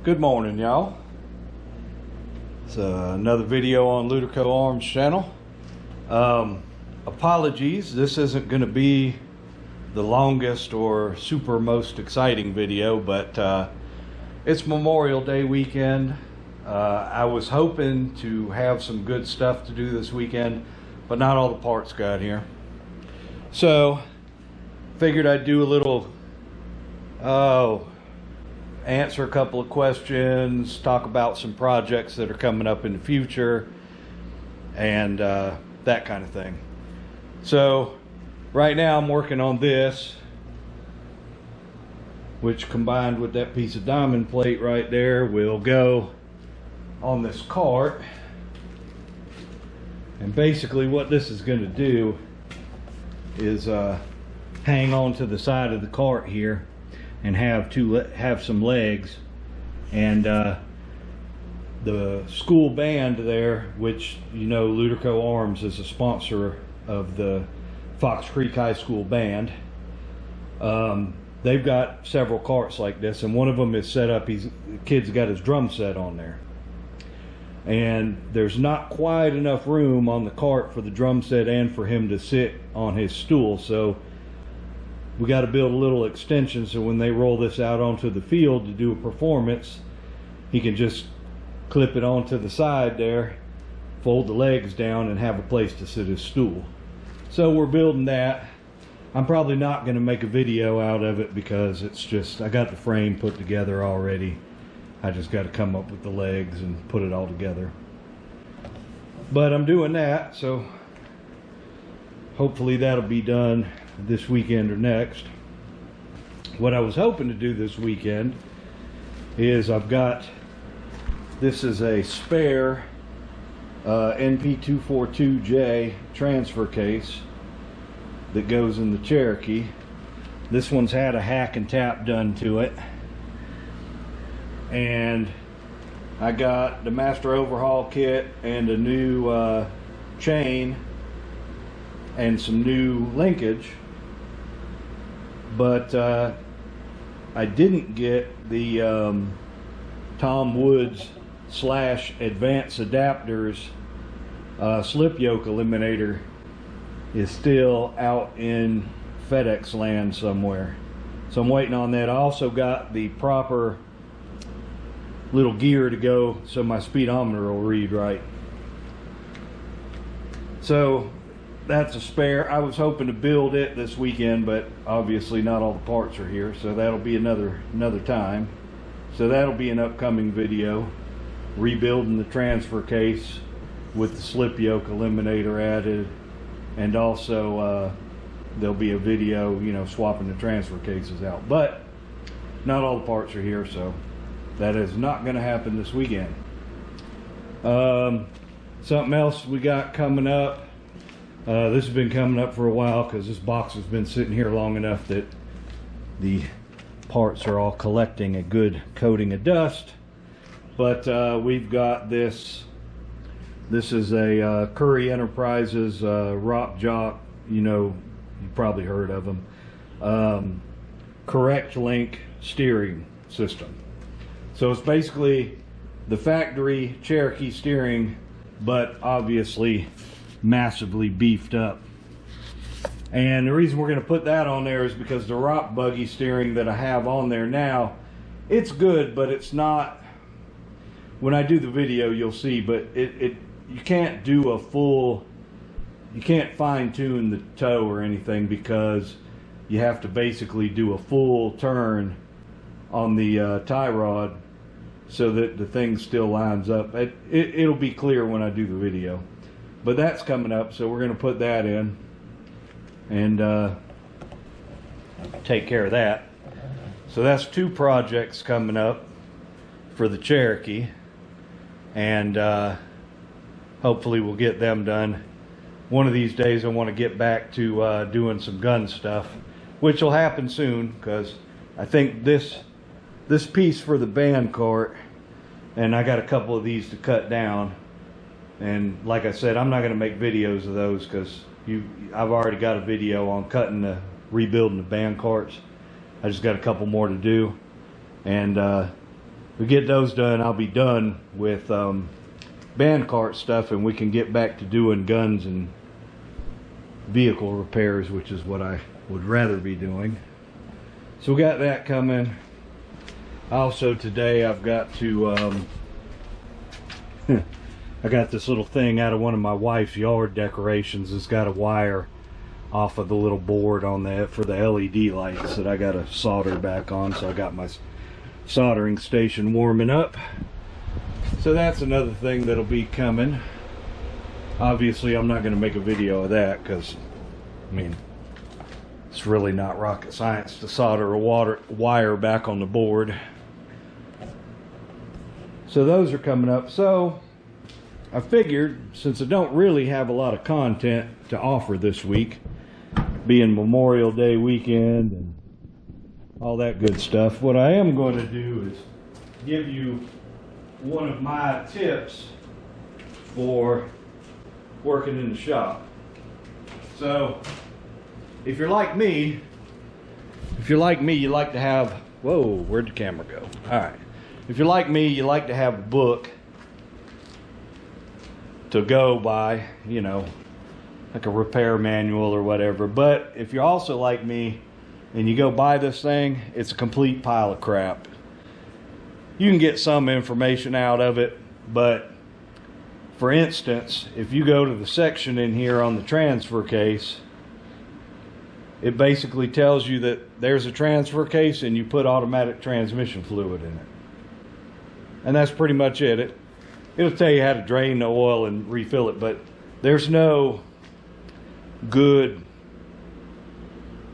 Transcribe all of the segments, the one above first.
Good morning, y'all. It's another video on Luderco Arms channel. Apologies, this isn't going to be the longest or super most exciting video, but it's Memorial Day weekend. I was hoping to have some good stuff to do this weekend, but not all the parts got here. So figured I'd do a little answer a couple of questions, talk about some projects that are coming up in the future, and that kind of thing. So right now I'm working on this, which combined with that piece of diamond plate right there will go on this cart. And basically what this is going to do is hang on to the side of the cart here and have some legs, and the school band there, which you know Luderco Arms is a sponsor of the Fox Creek High School band. They've got several carts like this, and one of them is set up. The kid's got his drum set on there, and there's not quite enough room on the cart for the drum set and for him to sit on his stool, so we got to build a little extension so when they roll this out onto the field to do a performance, he can just clip it onto the side there, fold the legs down, and have a place to sit his stool. So we're building that. I'm probably not going to make a video out of it because it's just, I got the frame put together already. I just got to come up with the legs and put it all together. But I'm doing that, so hopefully that'll be done this weekend or next. What I was hoping to do this weekend is this is a spare NP242J transfer case that goes in the Cherokee. This one's had a hack and tap done to it, and I got the master overhaul kit and a new chain and some new linkage, but I didn't get the Tom Woods / Advanced Adapters slip yoke eliminator. Is still out in FedEx land somewhere, so I'm waiting on that. I also got the proper little gear to go so my speedometer will read right. So that's a spare. I was hoping to build it this weekend, but obviously not all the parts are here, so that'll be another time. So that'll be an upcoming video, rebuilding the transfer case with the slip yoke eliminator added, and also there'll be a video, you know, swapping the transfer cases out. But not all the parts are here, so that is not going to happen this weekend. Something else we got coming up. This has been coming up for a while because this box has been sitting here long enough that the parts are all collecting a good coating of dust. But we've got this. This is a Curry Enterprises Rock Jock. You know, you probably heard of them. Correct Link steering system. So it's basically the factory Cherokee steering, but obviously massively beefed up. And the reason we're going to put that on there is because the rock buggy steering that I have on there now, it's good, but it's not, when I do the video you'll see, but you can't do a full, you can't fine tune the toe or anything, because you have to basically do a full turn on the tie rod so that the thing still lines up. It'll be clear when I do the video. But that's coming up, so we're going to put that in and take care of that. So that's two projects coming up for the Cherokee, and hopefully we'll get them done. One of these days I want to get back to doing some gun stuff, which will happen soon, because I think this piece for the band cart, and I got a couple of these to cut down. And like I said, I'm not going to make videos of those because I've already got a video on rebuilding the band carts. I just got a couple more to do, and we get those done, I'll be done with band cart stuff, and we can get back to doing guns and vehicle repairs, which is what I would rather be doing. So we got that coming. Also today I've got to I got this little thing out of one of my wife's yard decorations. It's got a wire off of the little board on that for the LED lights that I got to solder back on. So I got my soldering station warming up. So that's another thing that'll be coming. Obviously I'm not going to make a video of that because, I mean, it's really not rocket science to solder a wire back on the board. So those are coming up. So I figured, since I don't really have a lot of content to offer this week, being Memorial Day weekend and all that good stuff, what I am going to do is give you one of my tips for working in the shop. So if you're like me, you like to have, whoa, where'd the camera go? All right. If you're like me, you like to have a book to go by, you know, like a repair manual or whatever. But if you're also like me and you go buy this thing, it's a complete pile of crap. You can get some information out of it, but for instance, if you go to the section in here on the transfer case, it basically tells you that there's a transfer case and you put automatic transmission fluid in it. And that's pretty much it. It'll tell you how to drain the oil and refill it, but there's no good,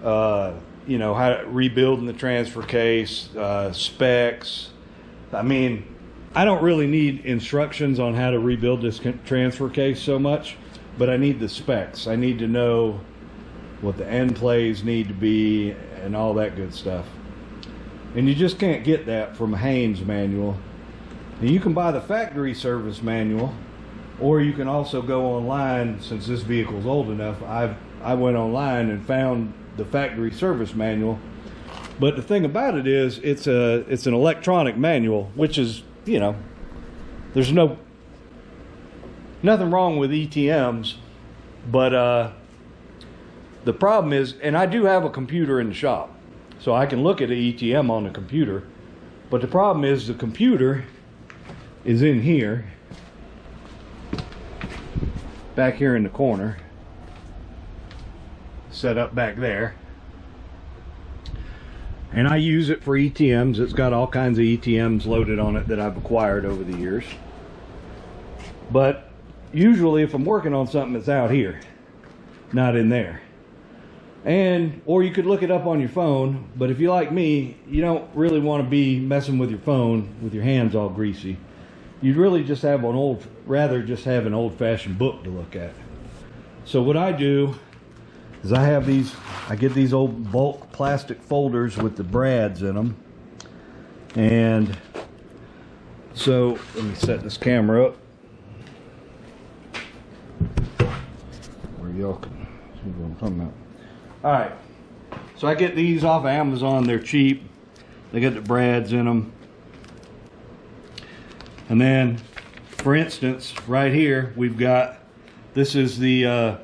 you know, how rebuilding the transfer case, specs. I mean, I don't really need instructions on how to rebuild this transfer case so much, but I need the specs. I need to know what the end plays need to be and all that good stuff. And you just can't get that from a Haynes manual. And you can buy the factory service manual, or you can also go online. Since this vehicle's old enough, I went online and found the factory service manual. But the thing about it is, it's an electronic manual, which is, you know, there's nothing wrong with ETMs, but the problem is, and I do have a computer in the shop, so I can look at an ETM on the computer, but the problem is the computer is in here, back here in the corner, set up back there, and I use it for ETMs. It's got all kinds of ETMs loaded on it that I've acquired over the years. But usually if I'm working on something, it's out here, not in there. And or you could look it up on your phone, but if you're like me, you don't really want to be messing with your phone with your hands all greasy. You'd really just have rather just have an old-fashioned book to look at. So what I do is I get these old bulk plastic folders with the brads in them. And so let me set this camera up where y'all can see what I'm talking about. All right, so I get these off of Amazon. They're cheap. They got the brads in them. And then, for instance, right here, we've got, this is the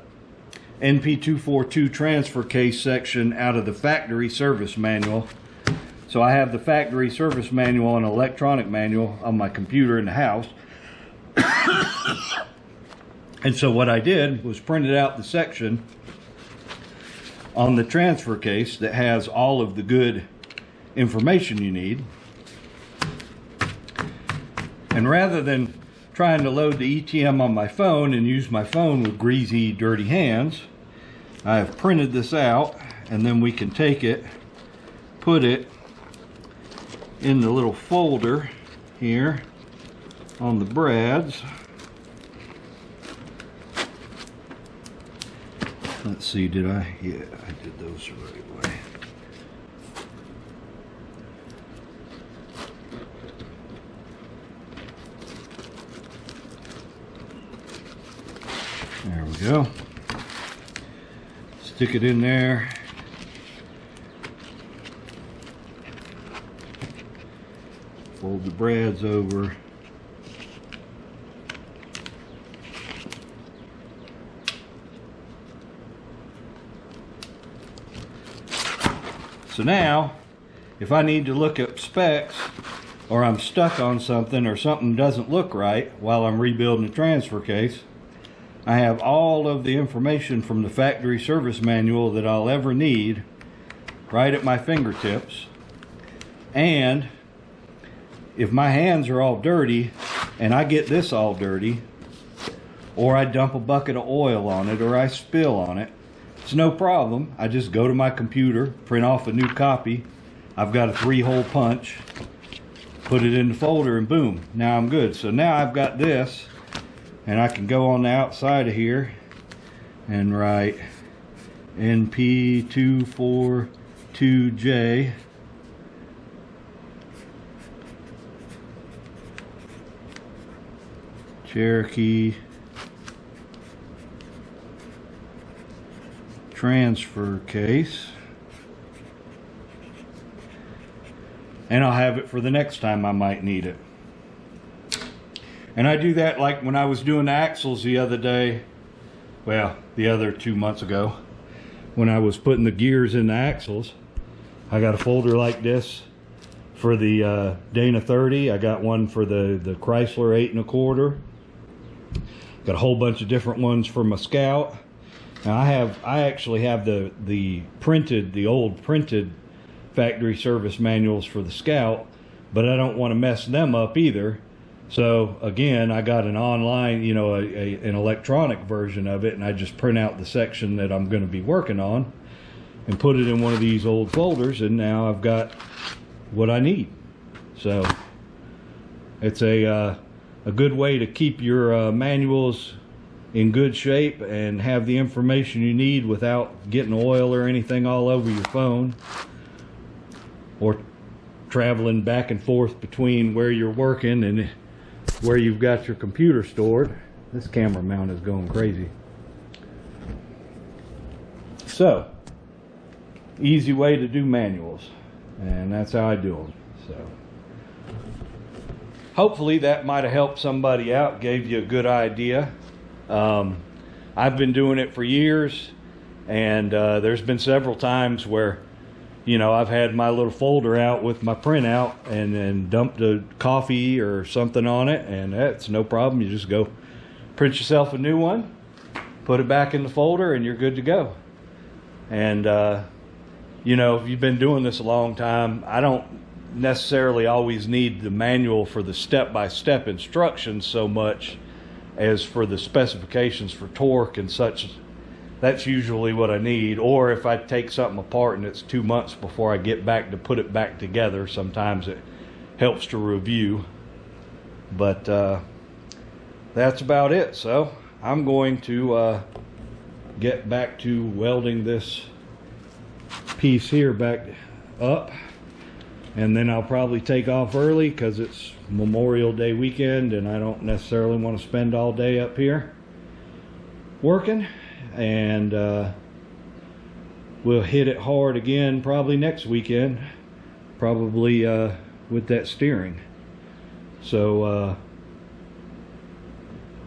NP242 transfer case section out of the factory service manual. So I have the factory service manual and electronic manual on my computer in the house. And so what I did was printed out the section on the transfer case that has all of the good information you need. And rather than trying to load the ETM on my phone and use my phone with greasy, dirty hands, I have printed this out, and then we can take it, put it in the little folder here on the brads. Let's see, did I? Yeah, I did those the right way. There we go. Stick it in there. fold the brads over. So now, if I need to look up specs, or I'm stuck on something, or something doesn't look right while I'm rebuilding the transfer case, I have all of the information from the factory service manual that I'll ever need right at my fingertips. And if my hands are all dirty, and I get this all dirty, or I dump a bucket of oil on it, or I spill on it, it's no problem. I just go to my computer, print off a new copy. I've got a 3-hole punch, put it in the folder, and boom, now I'm good. So now I've got this, and I can go on the outside of here and write NP242J Cherokee transfer case, and I'll have it for the next time I might need it. And I do that like when I was doing the axles the other day, well, the other 2 months ago, when I was putting the gears in the axles. I got a folder like this for the Dana 30. I got one for the Chrysler 8 1/4. Got a whole bunch of different ones for my Scout. Now I actually have the old printed factory service manuals for the Scout, but I don't want to mess them up either. So again, I got an online, you know, an electronic version of it, and I just print out the section that I'm going to be working on and put it in one of these old folders, and now I've got what I need. So it's a good way to keep your manuals in good shape and have the information you need without getting oil or anything all over your phone, or traveling back and forth between where you're working and where you've got your computer stored. This camera mount is going crazy. So, easy way to do manuals, and that's how I do them. So, hopefully that might have helped somebody out, gave you a good idea. I've been doing it for years, and there's been several times where, you know, I've had my little folder out with my printout and then dumped a coffee or something on it, and that's no problem. You just go print yourself a new one, put it back in the folder, and you're good to go. And you know, if you've been doing this a long time, I don't necessarily always need the manual for the step-by-step instructions so much as for the specifications for torque and such. That's usually what I need. Or if I take something apart and it's 2 months before I get back to put it back together, sometimes it helps to review. But that's about it. So I'm going to get back to welding this piece here back up, and then I'll probably take off early because it's Memorial Day weekend and I don't necessarily want to spend all day up here working. And we'll hit it hard again probably next weekend, probably with that steering. So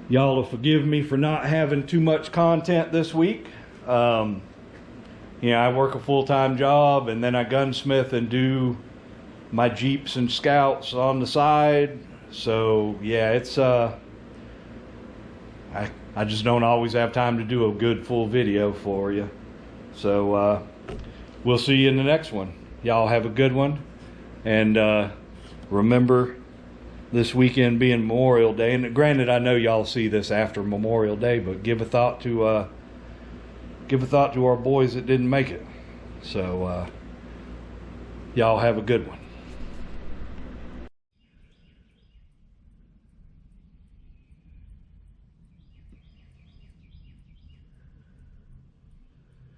y'all will forgive me for not having too much content this week. You know, I work a full-time job, and then I gunsmith and do my Jeeps and Scouts on the side. So yeah, it's I just don't always have time to do a good full video for you. So we'll see you in the next one. Y'all have a good one, and remember this weekend being Memorial Day. And granted, I know y'all see this after Memorial Day, but give a thought to our boys that didn't make it. So y'all have a good one.